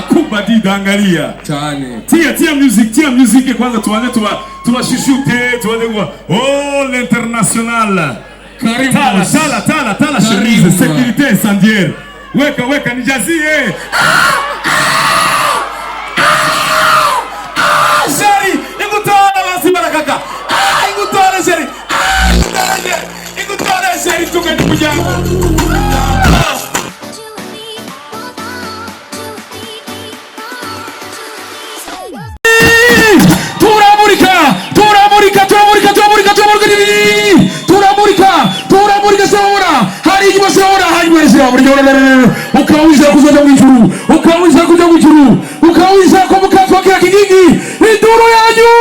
kubadida angalia cyane. Tia music kwanza tuanze tubashishute tuanze kwa oh l'international. Karibu. Tala chemise sécurité incendiaire. Weka nijazie. Shari, ingutore basi barakaka. Ingutore shari. Ingutore shari tukeni kujanga. Turamurika sabona hari igihe sabona hanyweje ukawiza kuzoja mwijuru ukawiza kuja mwijuru ukawiza ko mukatwa kira kigingi iduru yanyu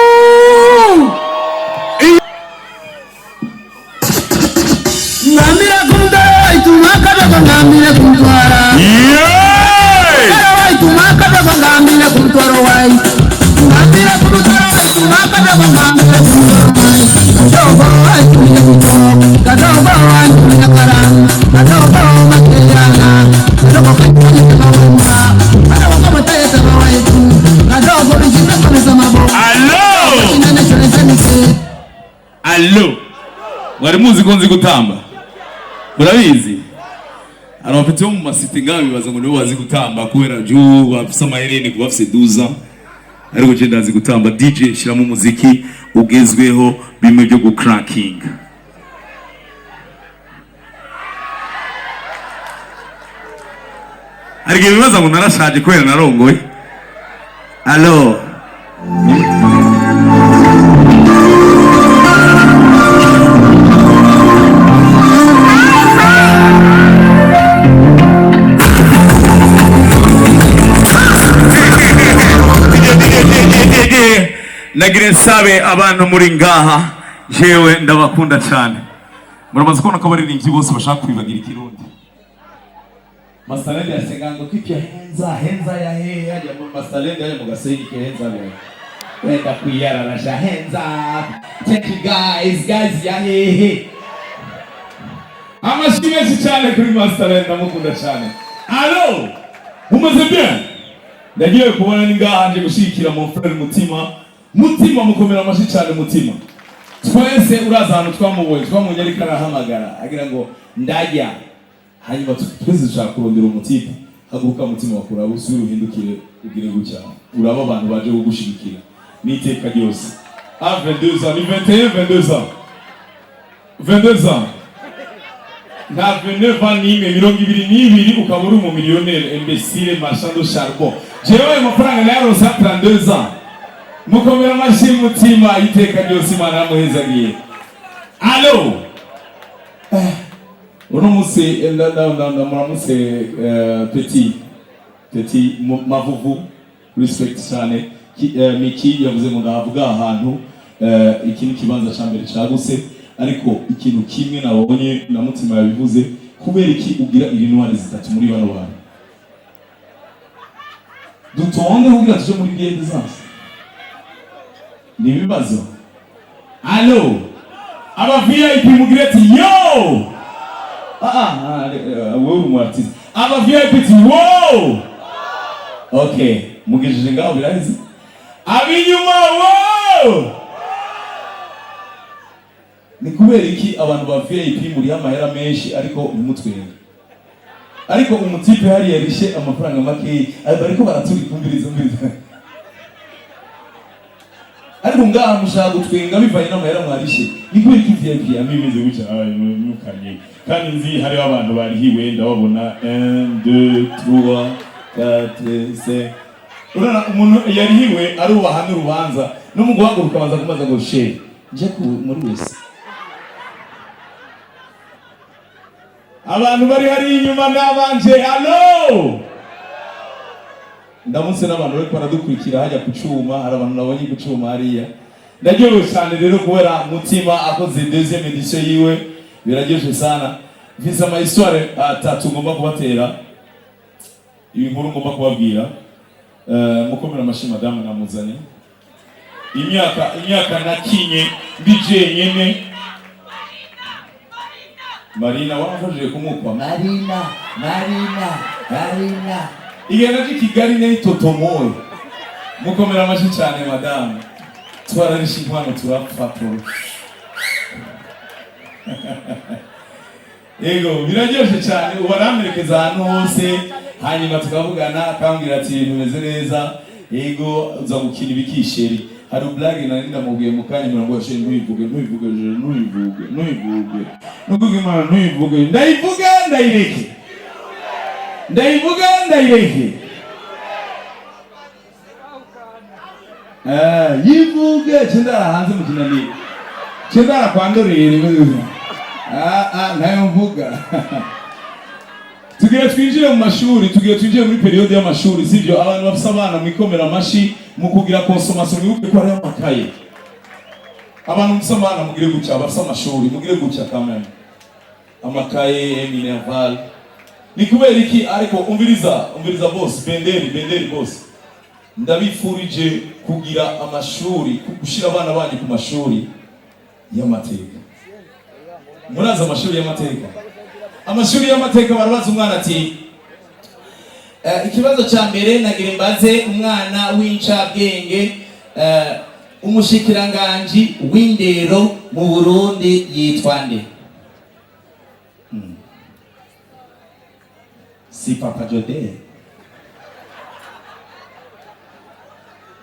ngamira kunda itumaka baba ngamira kuntwara itumaka baba ngamira kuntwara wai ngamira kuntwara itumaka baba ngamira kuntwara Allo wari muzi ko nzi gutamba murabizi abafite mu masite ngaho bibaza ngo nibo bazi gutamba kubera juu bafise amahereni kubafise 12 ariko je ndazi gutamba DJ shiramo umuziki ugezweho bimwe byo gucracking ariko bibaza ngo narashaje kwera narongoye allo nagire nsabe abantu muri ngaha jewe ndabakunda cyane muramaze kubona ko abaririmbyi bose bashaka kwibagira ikirundi Masalende yasengango kwipya henza ya he ya masalende ya mugasenyi henza we wenda kwiyara rasha henza take you guys ya he amashimwe cyane kuri masalende ndamukunda cyane allo umeze bien ndagiye kubona ni ngaha nje gushikira mu frere mutima mukomera amashi cyane mutima twese uraza hano twamubonye ariko arahamagara agira ngo ndajya hanyuma twese dushaka kurondera umutima haguruka mutima wakura usubira uhindukire ugire gucya uraba abantu baje gugushigikira niteka ryose 22 ans 21 22 ans nta 29 ans n'imwe 22 ukabura mu millionnaire imbécile marchand de charbon jewe amafaranga nayo 32 ans mukomera amashi mutima iteka ryose Imana muhezagiye allo uno musi muramutse petit mavuvu respect cyane Miki yavuze ngo ndavuga ahantu iki ni kibanza cyambere cyaguse ariko ikintu kimwe nabonye na mutima yabivuze kubera iki ugira irintwari zitatu muri bano bantu dutonde ugira tuje muri biende zose ni bibazo allo aba VIP mugireti yo wewe umwati aba VIP wow okay mugejeje ngaho birazi abinyuma wow ni kubera iki abantu ba VIP muri amahera menshi ariko umutwenga ariko umutipe hari yarishe amafaranga make ariko baraturi kumbiriza ariko ngaha mushaka gutwenga bivanye n'amahera mwarishe ni kubera iki VIP amimeze guca mukanye kandi nzi hari abantu barihiwe ndababona 1 2 3 4 5 urana umuntu yarihiwe ari ubahana urubanza no mu guhaguruka baza kumaza ngo she nje ku muri wese abantu bari hari inyuma nabanje allo ndamutse n'abantu bari paradukurikira hajya kucuma hari abantu nabonye gucuma hariya ndagiye cyane rero kubera mutima akoze deuxième édition yiwe birageje sana mfise ama histoire atatu ngomba kubatera inkuru ngomba kubabwira mukomera amashi madame namuzanye imyaka nakinye mbije nyene Marina wafashije kumukwa Marina igenda ry'ikigali ne totomoye mukomera amashi cyane madame twararisha inkwano turapfatura Ego biraryoshe cyane ubaramerekeza ahantu hose hanyuma tukavugana akambwira ati bimeze neza ego uza gukina ibikisheri hari blague nari ndamubwiye mu kanya mirongo yashe ntuyivuge nukuvuga imana ntuyivuge ndayireke yivuge cyendara hanze mu kinani cyendara kwandorere nayo mvuga tugiye twinjire mu mashuri tugiye twinjire muri periode y'amashuri sivyo abantu bafite abana mwikomera amashi mu kugira consommation mwibuke ko ari amakaye abantu bafite abana mugire gucya bafite amashuri mugire gucya kamera amakaye minerval ni kubera iki ariko umviriza boss benderi boss ndabifurije kugira amashuri gushira abana banyu ku mashuri y'amateka muraza amashuri y'amateka barabaza umwana ati ikibazo cya mbere nagira mbaze umwana w'incabwenge umushikiranganji w'indero mu Burundi yitwa nde? Si Papa Jode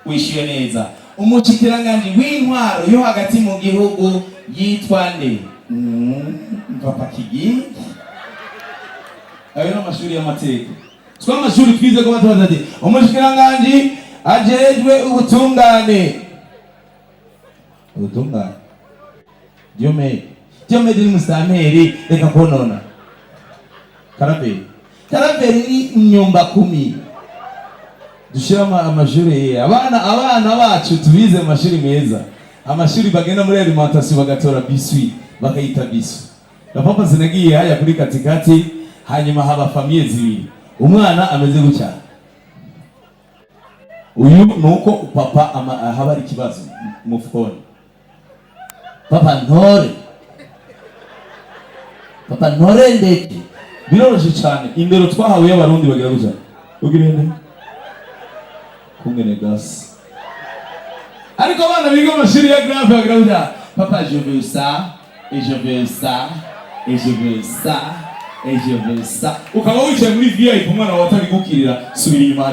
wishyuye neza. Umushikiranganji w'intwaro yo hagati mu gihugu yitwa nde? Papa Kigingi. Ayo n'amashuri y'amateka. Twa amashuri twize ko batabaza ati umushikiranganji ajejwe ubutungane. Ubutungane. Diomede ni musameri reka konona. Karaberi ni nyumba 10. Dushira amashuri abana bacu tubize amashuri meza. Amashuri bagenda muri alimentation bagatora biswi bakayita bisu. Na papa zinagiye haya kuri katikati hanyuma haba famille zibiri. Umwana ameze gutya. Uyu nuko papa haba ari kibazo mufukoni. Papa ntore ndeke. Biroroshye cyane. Indero twahawe y'abarundi bagira gutya. Ugirende. Kumene gas. Ariko abana biga amashuri ya grave bagira gutya. Papa je veux ça et je veux ça et je veux ça et je veux ça. Ukaba wicaye muri VIP umwana wawe atari gukirira subira inyuma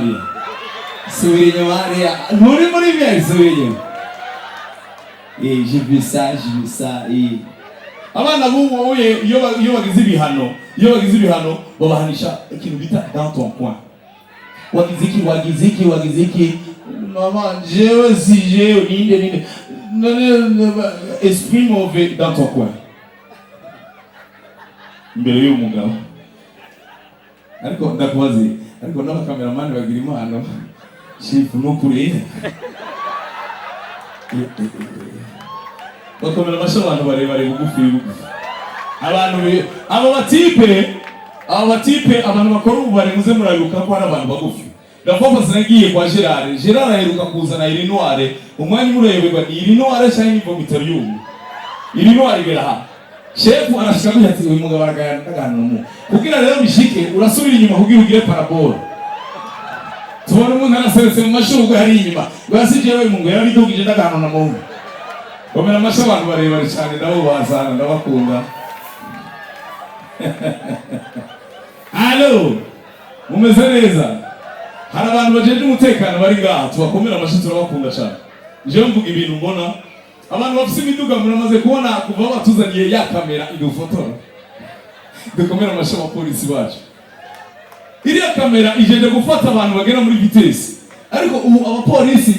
hariya. Nturi muri VIP subira inyuma. Je veux ça et abana buwoye iyo bagize ibihano babahanisha ikintu bita dans ton coin. Wagize iki maman jewe si jewe ninde esprit mauvais dans ton coin. Mbere y'umugabo ariko ndakubaze ariko n'abakameramani bagira impano chief no kuri bakomera abantu barebare bugufi abantu aba batipe abantu bakora ubare muze muraruka ko ari abantu bagufi. Ndapfa zinagiye kwa Gerard aheruka kuzana iri noire umwanya mureberwa ni iri noire cyane ni vomitorium iri noire beraha chef arashaka ati uyu mugabo aragana mu kugira rero bishike urasubira inyuma kugira ugire parabole tubona umuntu araseretse mu mashurwe hari inyuma basije we mungu yarabidugije ndagana na mu komera amasha abantu barebare cyane nabo bazana ndabakunda. Allo mumeze neza hari abantu bajeje umutekano bari ngaha tubakomera amashi turabakunda cyane. Je mvuga ibintu mbona abantu bafite imiduga muramaze kubona kuva batuzaniye ya kamera idufotora dukomera amashi abapolisi bacu. Iriya kamera ijeje gufata abantu bagera muri vitesse ariko ubu abapolisi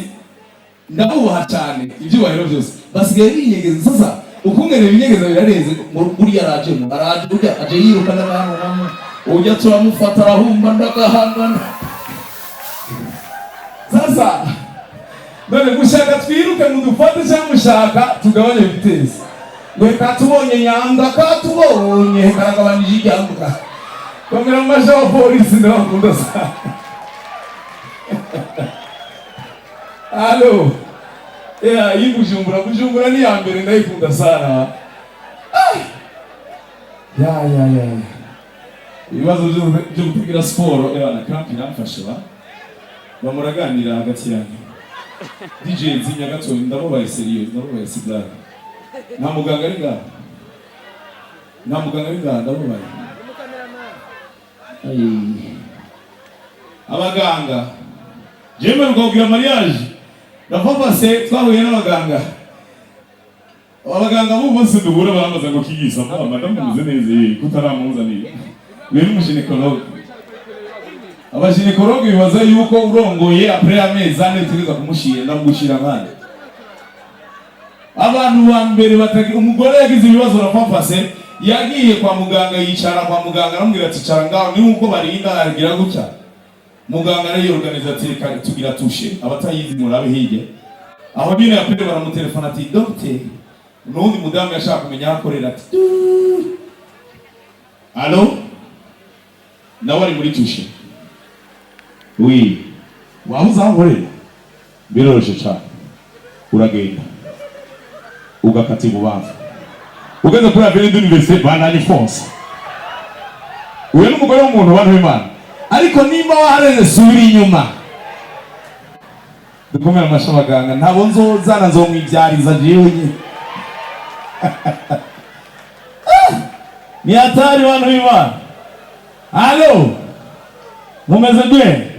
ndabubaha cyane ibyubahiro byose basigaye binyegeza. Sasa ukungene binyegeza birarenze muri araje ujya aje yiruka n'abantu bamwe ujya turamufata arahumba ndakahangana. Sasa none gushaka twiruke mu dufate cyangwa mushaka tugabanye vitesse ngo katubonye nyanga katubonye karagabanije ijyambuka komera amasha wa polisi ndabakunda sana. Allo Bujumbura ni ya mbere ndayikunda sana. Ya ibibazo byo gupigira siporo ebana canke namfashe bamuraganira hagati yanyu DJ nzinya gato ndamubaye serious ndamubaye sigara nta muganga ari ngaha ndamubaye abaganga jemwe rwogera mariage na papa se twahuye n'abaganga bose duhura baramaze ngo kigisa mama ndamuze neza kutaramuza wewe umushinekologe abashinekologe bibaza yuko urongoye après amezi ane utegeza kumushira ndamugushira nkana abantu ba mbere batagi umugore yagize ibibazo na papa se yagiye kwa muganga yicara kwa muganga aramubwira ati cara ngaho ni uko barinda agira gutya muganga ari organizateur tugira tushe abatayizi murabe hirya aho nyine yapere baramutelefona ati docteur nundi mudamu yashaka kumenya akorera ati allo nawe ari muri tushe oui wabuze aho nkorera biroroshe cyane uragenda ugakati bubanza ugeze kuri Avenue d'Université bandanye fonse uyu n'umugore w'umuntu abantu b'Imana ariko nimba wahareze subira inyuma dukomera amasha abaganga ntabo nzozana nzomwibyariza jewe ni hatari abantu b'Imana. Allo mumeze bwe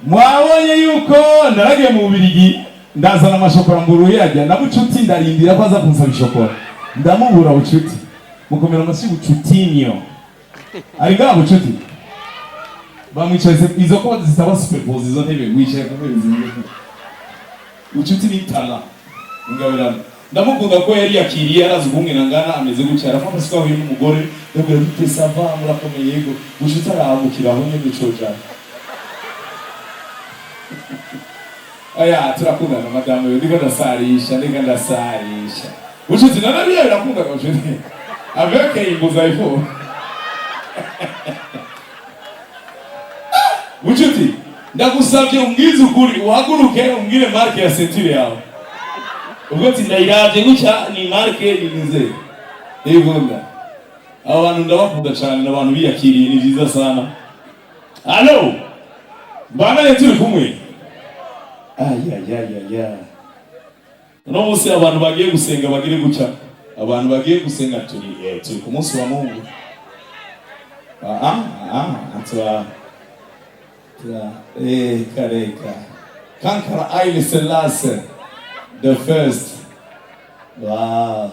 mwabonye yuko ndaragiye mu Bubiligi ndazana amashokora mburu yajya ndabucuti ndarindira ko aza kunsaba ishokora ndamubura bucuti mukomera amasi bucutinyo ari ngaho bucuti bamwicaye izo ko zisaba superpose izo ntebe wicaye ku ntebe zimwe bucuti ni tala ngabirana ndamukunda ko yari yakiriye arazi kumwe nangana ameze gutya arafata sikaho y'umugore ndabwira bite sava murakomeye yego bucuti arahukira aho nyine bicoja aya turakundana madamu yo ndiko ndasarisha bucuti nanabiye birakunda ko bucuti aveke imbuza iPhone bucuti ndagusabye umbwize ukuri uhaguruke umbwire marke ya ceinture yawe ubwo ati ndayiravye gutya ni marke nize egunda abantu ndabakunda cyane n'abantu biyakiriye ni byiza sana. Allo bana turi kumwe no musi abantu bagiye gusenga bagire guca abantu bagiye gusenga turi ku munsi wa Mungu atwa kareka kankara aile selase the first wow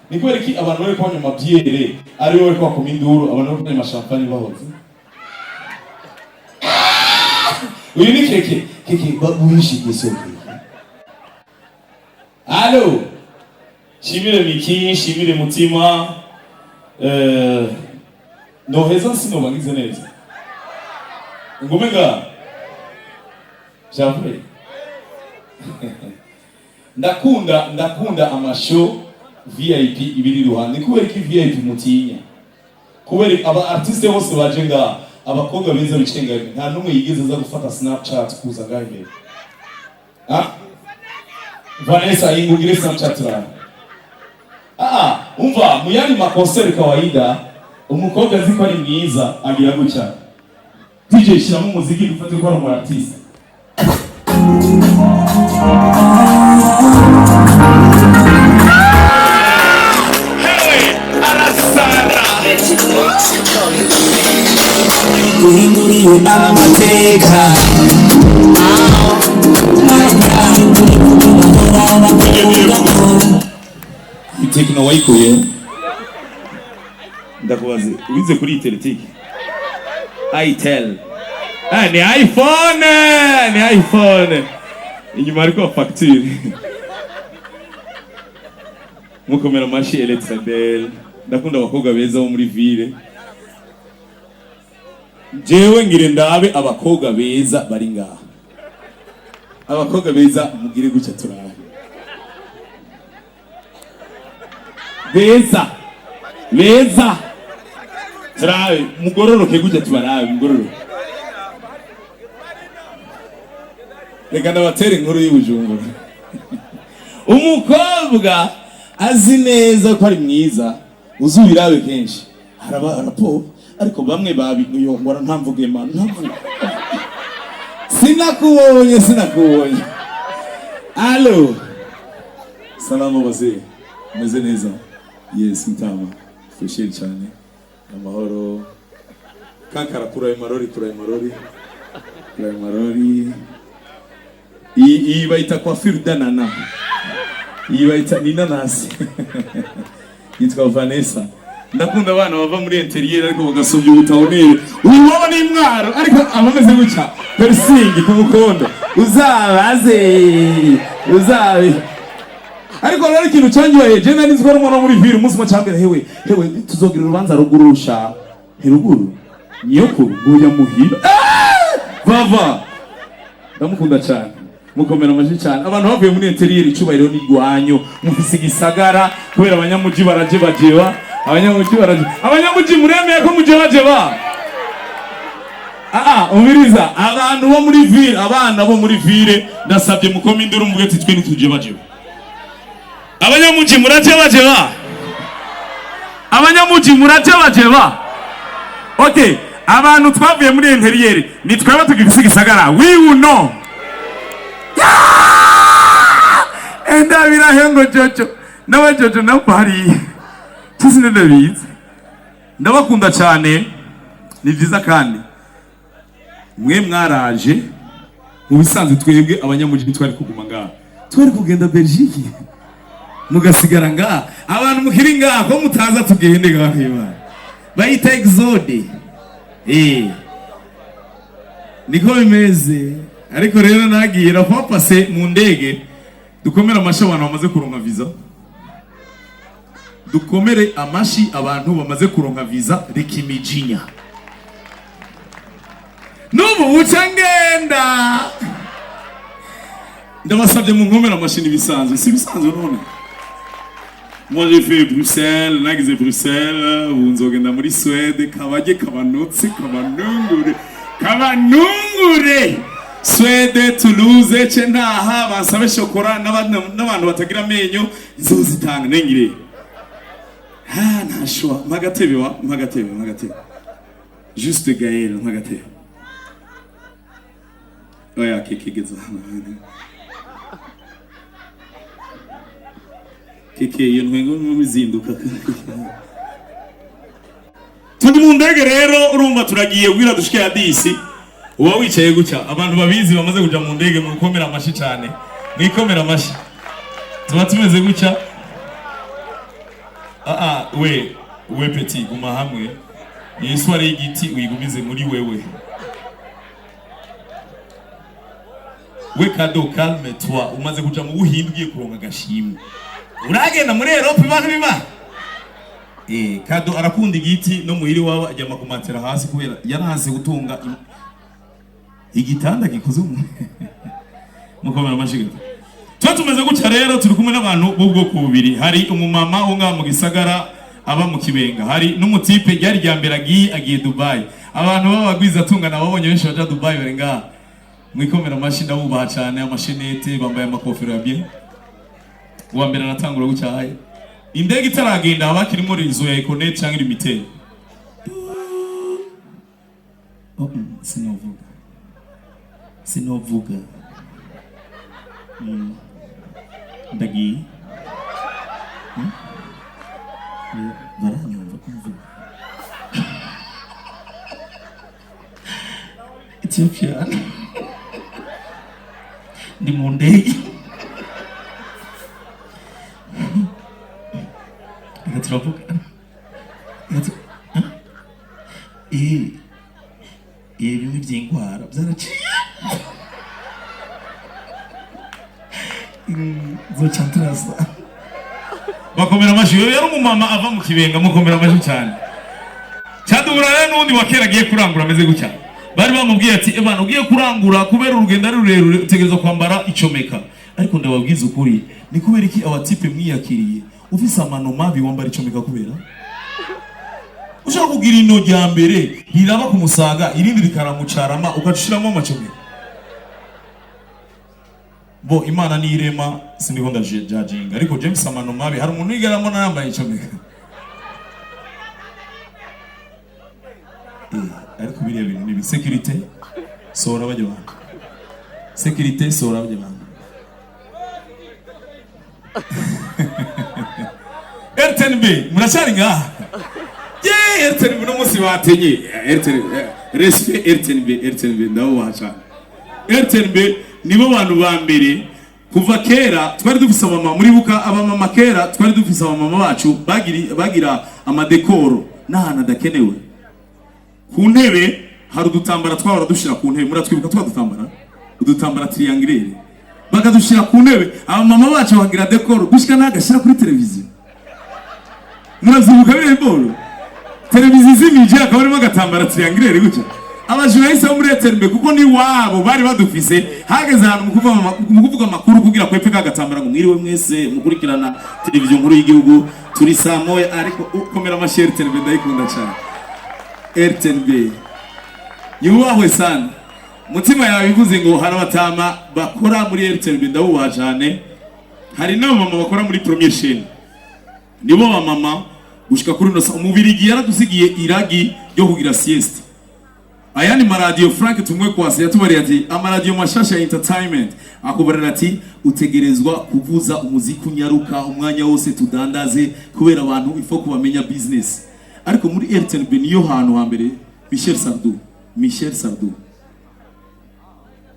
ni kweli ki abantu bari kwanya mabyere ari wowe kwa kuminduru abantu bari kwanya champagne bahoze uyu ni keke babuyishi gisoke. Allo shimire miki shimire mutima no heza sino bangize neza ngumenga javure ndakunda amasho VIP ibiri ruhande kubera ki VIP mutinya kubera aba artiste bose baje nga abakobwa beza bicenga nta numwe yigeze za gufata Snapchat kuza ngahe Vanessa ingugire Snapchat la umva muyani makonseri kawaida umukobwa aziko ari mwiza agira gucya DJ shiramo umuziki dufate ko ari umu artiste Guhinduriwe amateka Tekno wayikuye ndakubaze ubize kuri teletiki itel ni iPhone inyuma ariko facture mukomera mashi Electrabel ndakunda abakobwa beza bo muri ville jewe ngire ndabe abakobwa beza bari ngaha abakobwa beza mugire gucya turaha beza turabe mugororoke gucya tubarabe mugororoke reka ndabatere inkuru y'Ubujumbura umukobwa azi neza ko ari mwiza uzubirabe kenshi haraba arapo ariko bamwe babiyongora ntamvuge man sinakubonye allo salamu baze meze neza yes mtama fesheri cyane amahoro kankara kuraye marori iyi bayita kwa firdanana iyi bayita ninanasi yitwa Vanessa ndakunda abana bava muri interieur ariko bagasubya ubutawonere uwo ni mwaro ariko abameze guca persingi kumukondo uzabe ariko rero ikintu cyangiye je nari nziko n'umuntu muri vire umunsi macambere hewe tuzogira urubanza rugurusha heruguru nyokuru guya muhira bava ndamukunda cyane mukomera amaji cyane abantu bavuye muri interieur icubahiro n'igwanyo mufise igisagara kubera abanyamuji baraje bajeba abanyamuji muremeye ko mujeba umiriza abantu bo muri ville abana bo muri ville ndasabye mukome induru mvuge ati twe nitujeba abanyamuji muraje bajeba okay abantu twavuye muri interieur ni twaba tugifise igisagara we will know enda birahengo jojo nawe jojo napari tuzine ndabizi ndabakunda cyane ni byiza kandi mwe mwaraje mu bisanzwe twebwe abanyamuji twari kuguma ngaha twari kugenda Belgique mugasigara ngaha abantu mukiri ngaha ko mutaza tugende ngaha bayita exode niko bimeze ariko rero nagiye rapapase mu ndege dukomera amashi abantu bamaze kuronka visa dukomere amashi abantu bamaze kuronka visa rekimijinya nubu ucangenda ndabasabye mu nkomera amashi nibisanzwe si bisanzwe none moi j'ai fait Bruxelles nagize Bruxelles unzogenda muri Suède kabage kabanotse kabanungure Suède Toulouse cendaha basabe shokora n'abantu batagira amenyo izozitanga nengire ntashwa mpagatebe juste Gaël mpagatebe oya kikigeza kike iyo ntwengo muzinduka turi mu ndege rero urumva turagiye gwira dushike ya disi uba wicaye gucya abantu babizi bamaze kuja mu ndege mu komera amashi cyane mwikomera amashi tuba tumeze gucya we petit guma hamwe Yesu ari igiti uyigumize muri wewe we kado calme toi umaze kuja mu buhinduye kuronka gashimwe uragenda muri Europe abantu biba kado arakunda igiti no muhiri wawe ajya makumatera hasi kubera yarahaze gutunga igitanda gikoze mukomera amashiga twa tumeze gucya rero turi kumwe n'abantu b'ubwoko bubiri hari umumama unga mu gisagara aba mu Kibenga hari n'umutipe yari ryambere agiye Dubai abantu b'abagwizatunga nababonye benshi baja Dubai barenga mwikomera amashi ndabubaha cyane amashenete bambaye amakofero yabye uwa mbere natangura gucyahaye indege itaragenda abakiri muri izo ya Econet cyangwa limited sinovuga ndagiye baranyumva kumvuga Ethiopia ndi mu ndege turavuga bimwe by'indwara byaraciye zoca turasa bakomera amashi yari umumama ava mu Kibenga mukomera amashi cyane cyadubura rero n'undi wakera agiye kurangura ameze gutya bari bamubwiye ati ebana ugiye kurangura kubera urugendo ari rurerure utegereza kwambara icomeka ariko ndababwiza ukuri ni kubera iki abatipe mwiyakiriye ufise amano mabi wambara icomeka kubera ushaka kugira ino rya mbere hiraba kumusaga irindi rikaramucarama ukacushiramo amacomeka bo imana ni irema sindiho ndajajinga ariko James amano mabi hari umuntu yigaramo nambaye icomeka ariko biriya bintu ni security sohora bajya bantu security sohora bajya bantu RTNB murashari ngaha RTNB no musi batenye respect RTNB ndabo wacha RTNB nibo bantu ba mbere kuva kera twari dufise abamama muri buka abamama kera twari dufise abamama bacu bagira amadekoro n'ahantu adakenewe ku ntebe hari udutambara twahora dushira ku ntebe muratwibuka twadutambara udutambara triangulaire bakadushira ku ntebe abamama bacu bagira dekoro gushika nagashira kuri televiziyo muravyibuka bire bolo televiziyo zimije akaba arimo agatambara triangulaire gutya abajurahise bo muri RTNB kuko ni wabo bari badufise hageze ahantu mu kuvuga amakuru kugira kwepfe kagatambara ngo mwiriwe mwese mukurikirana televiziyo nkuru y'igihugu turi saa moya ariko ukomera amashi RTNB ndayikunda cyane RTNB yubahwe sana mutima yawe bivuze ngo hari abatama bakora muri RTNB ndabubaha cyane hari n'abamama bakora muri premier chaîne nibo bamama gushika kuri no umubirigi yaradusigiye iragi ryo kugira sieste aya ni maradiyo Frank tumwe kwase yatubariye ati amaradiyo mashasha ya entertainment akubarira ati utegerezwa kuvuza umuziki unyaruka umwanya wose tudandaze kubera abantu ifo kubamenya business ariko muri RTNB niyo hantu hambere Michel Sardou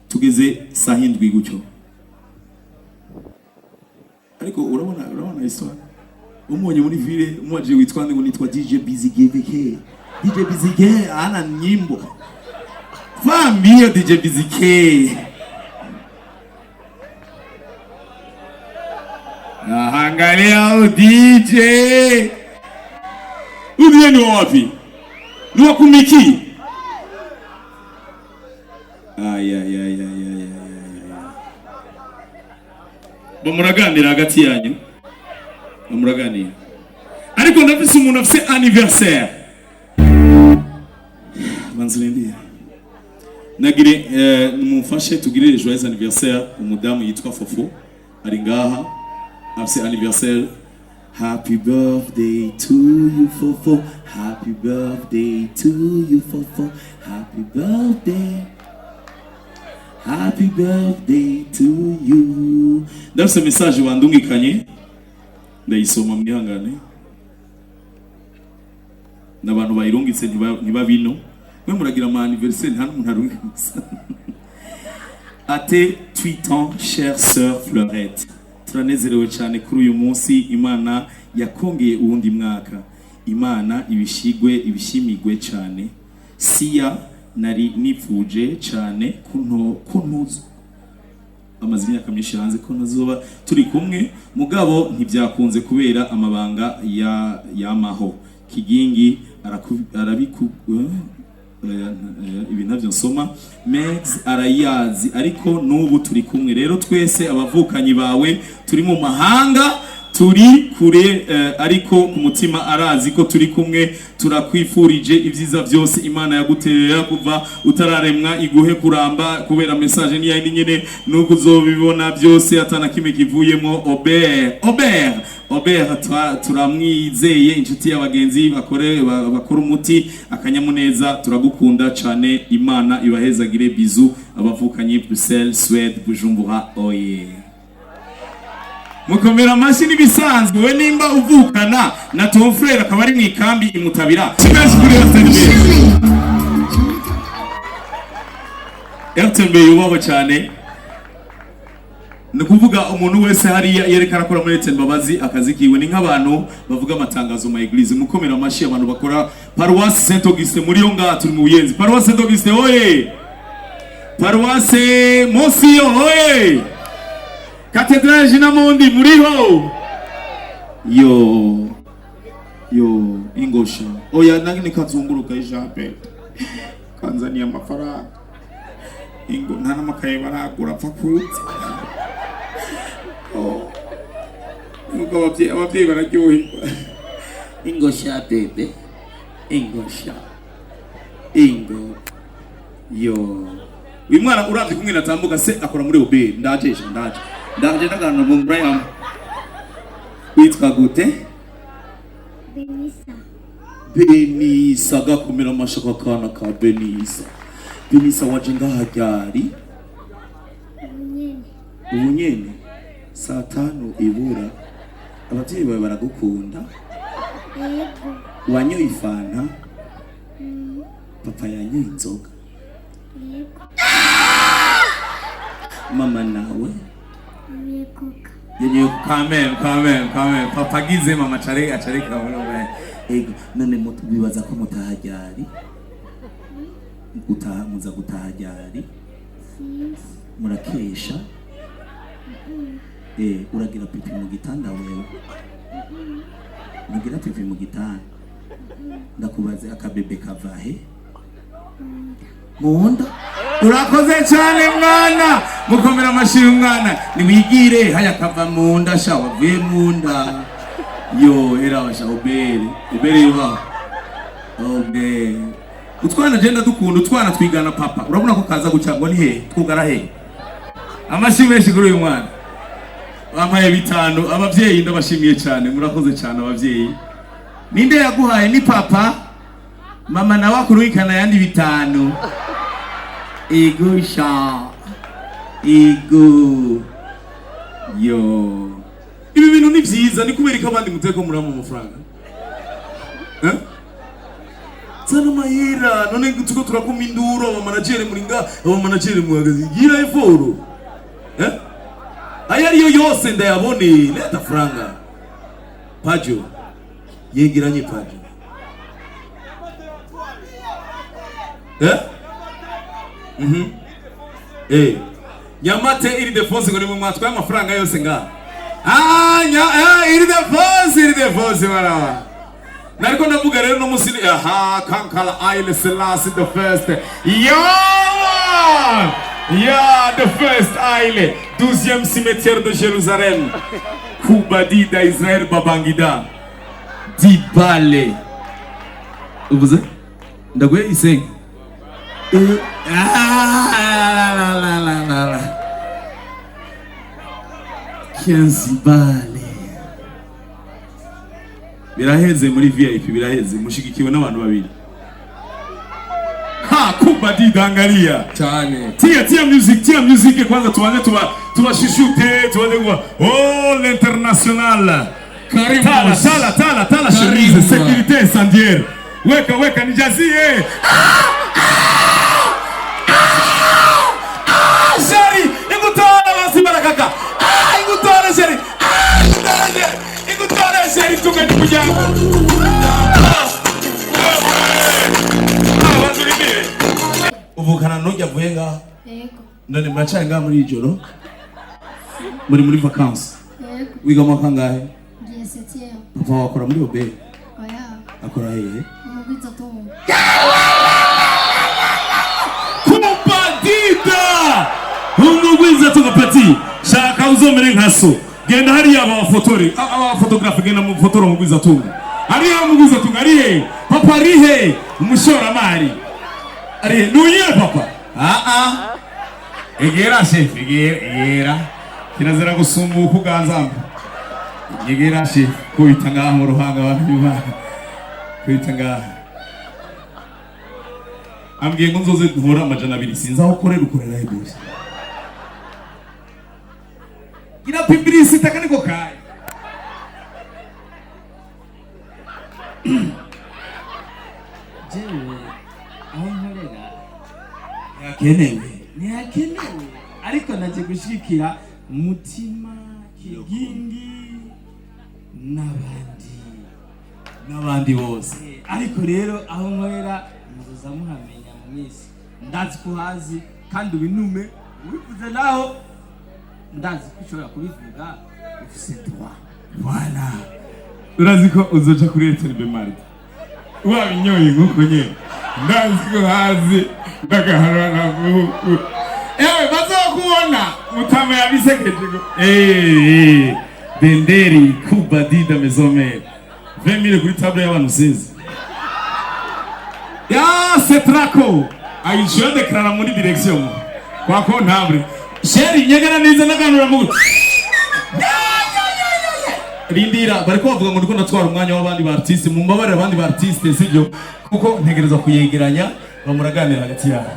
tugeze sahindwi gucyo ariko urabona histoire umonye muri ville umwaje witwa ngo nitwa DJ Bizigeveke DJ Bizige ana nyimbo Famia DJ Bizike angalia DJ Udie ni wapi? Ni wakumiki? Bamuraganira hagati yanyu bamuraganira ariko ndafise umuntu afise anniversaire banzirindira nagire mumfashe tugirire joyeux anniversaire umudamu yitwa Fofo ari ngaha afise anniversaire. Happy birthday to you Fofo, happy birthday to you Fofo, happy birthday to you. Ndafise message wandungikanye ndayisoma mwihangane n'abantu bayirungitse ntiba bino mwe muragira ama anniversaire nta n'umuntu arungitse ate 8 ans chère sœur Fleurette turanezerewe cyane kuri uyu munsi Imana yakongeye uwundi mwaka Imana ibishimigwe cyane siya nari nipfuje cyane kuntuzo amaze imyaka myinshi hanze ko nazoba turi kumwe mugabo ntibyakunze kubera amabanga yamaho kigingi ibi navyo nsoma Megs arayazi ariko nubu turi kumwe rero twese abavukanyi bawe turi mu mahanga turi kure ariko ku mutima arazi ko turi kumwe turakwifurije ibyiza byose Imana yaguterera kuva utararemwa iguhe kuramba kubera message ni yindi nyene nuko uzobibona byose atana kimwe kivuyemo Obert turamwizeye inshuti y'abagenzi bakora umuti akanyamuneza turagukunda cyane Imana ibahezagire bizu abavukanye Bruxelles Suède Bujumbura oye mukomera amashi nibisanzwe we nimba uvukana na ton frère akaba ari mwikambi imutabira kibaje kuri RTNB yubaho cyane nukuvuga umuntu wese hari yerekana ko muri RTNB babazi akazi kiwe ni nk'abantu bavuga amatangazo mu eglise mukomera amashi abantu bakora Paroisse Saint Auguste muri yo nga turi mu Buyenzi Paroisse Saint Auguste oye Paroisse Monsiyo oye Cathédrale Jinamundi muriho yo ingosha oya nagine kazunguruka ijape Tanzania amafaranga ingo nta namakaye baragura apfa kutse nuko ababyeyi bararyoherwa ingosha bebe ingosha yo uyu mwana uravye kumwe natambuka se akora muri OB ndaje ndagana mu Brian witwa gute Benisa gakomera amashaka kana ka Benisa. Benisa waje ngaha ryari? Ubunyene. Saa 5 ibura. Abavyeyi bawe baragukunda? Yego. Wanyoye ifanta? Papa yanyoye inzoga? Yego. Mama nawe? Yego. Yenye kamen. Papa gize mama chareka wewe. Ego, none bibaza ko mutaha ryari? Muza gutaha ryari? Murakesha? Uragira pipi mu gitanda wewe? Mugira pipi mu gitanda? Ndakubaze akabebe kavahe? Munda? Urakoze cyane mwana. Mukomera amashyi umwana. Niwigire haya kava munda sha wavuye munda. Yo era washa ubere yuba. Obe. Utwana genda dukunda utwana twigana papa. Urabona ko kaza gucyangwa ni he? Twugara he? Amashyi menshi kuri uyu mwana. Bampaye bitanu abavyeyi ndabashimiye cyane. Murakoze cyane abavyeyi. Ninde yaguhaye ni papa? Mama na wakurikana yandi bitanu. Ego sha. Ego. Yo. Ibi bintu ni vyiza ni kubera ko abandi muteko muramo amafaranga. Sana mahera none tuko turakoma induro aba manager muringa aba manager muhagaze gira eforo. Aya ariyo yose ndayabone leta franga. Pajo. Yegeranye pajo. Nyamate iri defense ngo ni mu mwatwa y'amafaranga yose nga. Iri defense mara. Nariko ndavuga rero no musini Kankala Aile Selassie the first. The first Aile, 12e cimetière de Jérusalem. Kubadi da Israël Babangida. Dibale. Ubuze? Ndagwe iseng. Kienzibale. Biraheze muri VIP biraheze mushigikiwe n'abantu babiri. Kubadi dangalia cyane. Tia music kwanza tuanze tubashishute tuanze kwa l'international. Karibu. Tala chemise sécurité incendiaire. Weka nijazie. Shari, ingutara basibara kaka. Ingutara shari. Ingutara shari tungani kujangu. Uvukana nujya vuyenga. Yego. None muracaye nga muri ijoro. Muri vacances. Yego. Wiga mu kangahe? Ngiye 7e. Papa wakora muri obe. Oya. Akora hehe? Numugwizatunga. Kubadida! Numugwizatunga pati. Shaka uzomere nkaso. Genda hari aba photographe genda mu fotora Mugwizatunga. Ari Mugwizatunga ari he? Papa ari he? Umushoramari. Ari nuye papa. Egera chef, egera. Kirazira gusumbuka uganzamba. Egera chef ko itanga mu ruhanga abantu. Kwitanga. Ambwiye ngo nzoze duhora amajana 2 sinzi aho ukorera he bose. Gira publicity kaniko kai. Jewe aho nkorera ntihakenewe ariko naje gushikira mutima kigingi n'abandi bose. Ariko rero aho nkorera muzoza muhamenya mu minsi ndazi ko hazi kandi ubinume wifuze naho ndazi ko ushobora kubivuga ufise droit. Voilà. Urazi ko uzoca kuri Eternbe Market. Wabinyoye nkuko nyene. Ndazi ko hazi ndagaharana vuku. Bazokubona mutama yabisekeje go. Benderi Kubadida Mesomel. 20,000 kuri table y'abantu 16. Setrako. Ayisho declara muri direction. Kwa comptable. Sheri nyegana nize naganura mu. rindira bariko bavuga ngo ndiko ndatwara umwanya w'abandi ba artiste mu mbabare abandi ba artiste sibyo kuko ntegereza kuyegeranya bamuraganira hagati yabo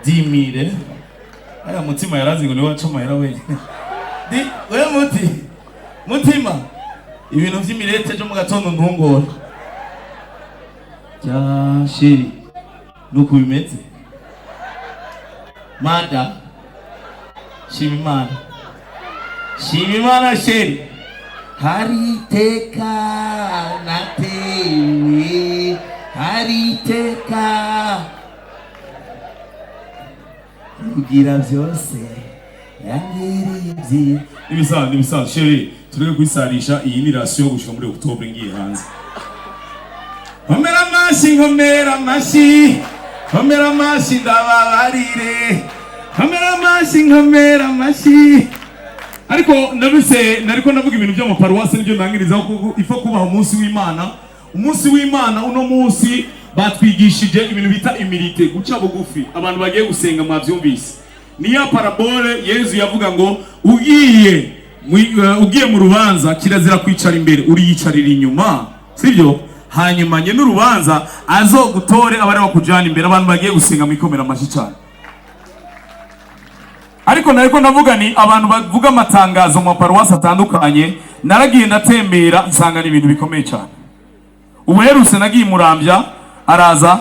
10,000 aya mutima yarazi ngo ni wacu mahera we di we mutima ibintu vy'imirete byo mu gatondo ntungora Sheri nuko bimeze mada Shimimana Sheri hariteka natewe hariteka kugira vyose yangereye ibisa Sheri tureke kwisarisha iyi ni ratio gushika muri October ngiye hanze Homera mashi ndababarire Homera mashi ariko ndabise nariko ndavuga ibintu byo mu paruwasi nibyo ntangiriza ko ifa kubaha umunsi w'Imana uno munsi batwigishije ibintu bita imirite guca bugufi abantu bagiye gusenga mwavyumvise niya parabole Yesu yavuga ngo ugiye mu rubanza kirazira kwicara imbere uriyicarira inyuma sibyo hanyuma nye n'urubanza azogutore abareba kujana imbere abantu bagiye gusenga mwikomera amashi cyane ariko nariko ndavuga ni abantu bavuga amatangazo mu paruwasi atandukanye naragiye ndatembera nsanga ni ibintu bikomeye cyane ubuherutse nagiye Murambya araza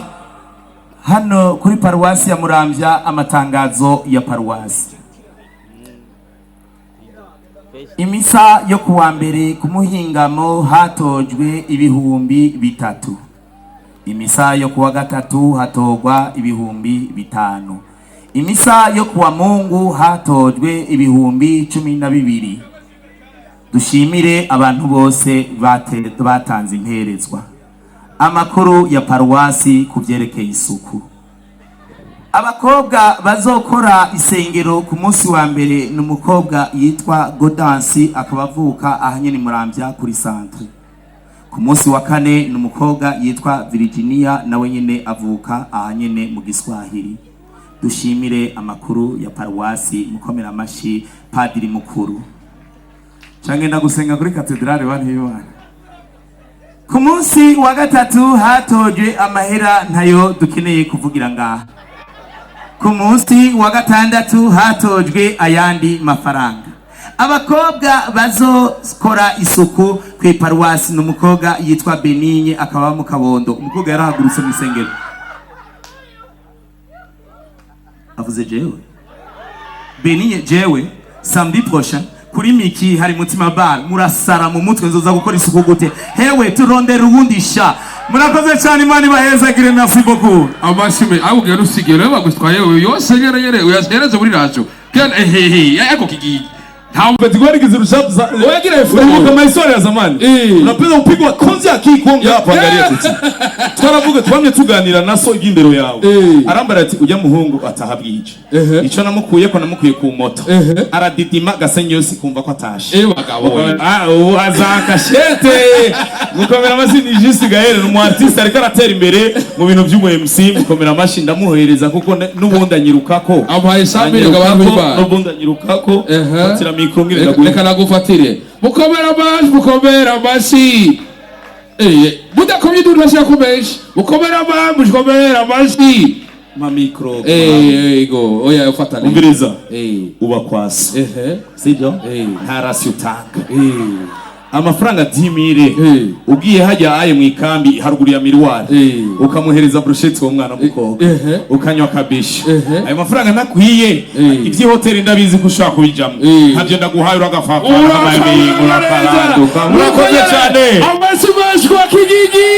hano kuri paruwasi ya Murambya amatangazo ya paruwasi imisa yo kuwa mbere ku muhingamo hatojwe 3,000 imisa yo kuwa gatatu hatogwa 5,000 imisa yo kuwa Mungu hatojwe 12,000 dushimire abantu bose batanze imperezwa amakuru ya paruwasi kuvyerekeye isuku abakobwa bazokora isengero ku munsi wa mbere n'umukobwa yitwa Godansi akabavuka ahanyene Murambya kuri centre ku munsi wa kane n'umukobwa yitwa Virginia nawe nyene avuka ahanyene mu Giswahili dushimire amakuru ya paruwasi mukomera amashi padiri mukuru canke ndagusenga kuri katedrale bantu y'Imana ku munsi wa gatatu hatojwe amahera ntayo dukeneye kuvugira ngaha ku munsi wa gatandatu hatojwe ayandi mafaranga abakobwa bazokora isuku ku paruwasi n'umukobwa yitwa Benigne akaba mu Kabondo umukobwa yarahagurutse mu isengero avuze jewe Benigne jewe samedi prochain kuri miki hari mutima bar murasara mu mutwe nzoza gukora isuku gute hewe turondera ubundi sha murakoze cyane Imana ibahezagire merci beaucoup amashime ahubwo rusigero bagutwaye yose nyere uyasereze muri radio kandi yako kigigi ntabwo tigwarigize rushaza wagira ifu kama historia ya zamani unapenda upigwa konzi ya kikonge hapa angalia tuti twaravuga twamye tuganira naso iby'indero yawe arambara ati ujya muhungu atahabwije ico namukuye ko namukuye ku moto aradidima gasenyo si kumva ko atashe bagabo azakashete mukomera amashini juste gahere no artiste ariko aratera imbere mu bintu by'umu MC mukomera amashi ndamuhereza kuko nubundi anyirukako abaye sambire gabantu ba nubundi anyirukako batira reka nagufatire mukomera amashi mudakomye idurashya kumeshi mukomera amashi ma micro go oya ufatane umviriza uba kwasi sibyo nta ratio utanga amafaranga 10,000 ugiye hajya aye mu ikambi haruguru ya miruwari ukamuhereza brochette wo mwana mukobwa ukanywa kabishi ayo mafaranga nakwiye ivyi hotel ndabizi ko ushaka kubijamo havyo ndaguhaye uragafafa murakoze cyane amasibashi kwa Kigigi